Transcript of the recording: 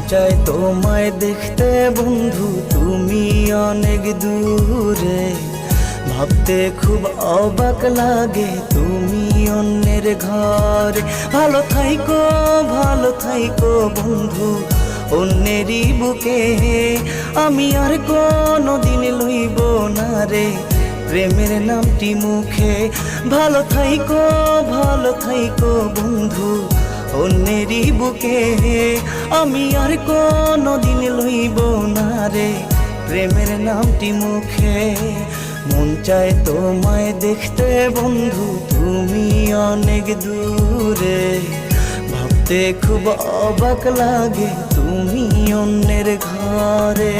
চায় তোমায় দেখতে বন্ধু, তুমি অনেক দূরে। ভাবতে খুব অবাক লাগে তুমি অন্যের ঘরে। ভালো থাইকো বন্ধু অন্যেরই বুকে। আমি আর কোনোদিন লইব না রে প্রেমের নামটি মুখে। ভালো থাইকো বন্ধু অন্যেরই বুকে। আমি আর কোনোদিন লইব না রে প্রেমের নামটি মুখে। মন চায় তোমায় দেখতে বন্ধু, তুমি অনেক দূরে। ভাবতে খুব অবাক লাগে তুমি অন্যের ঘরে।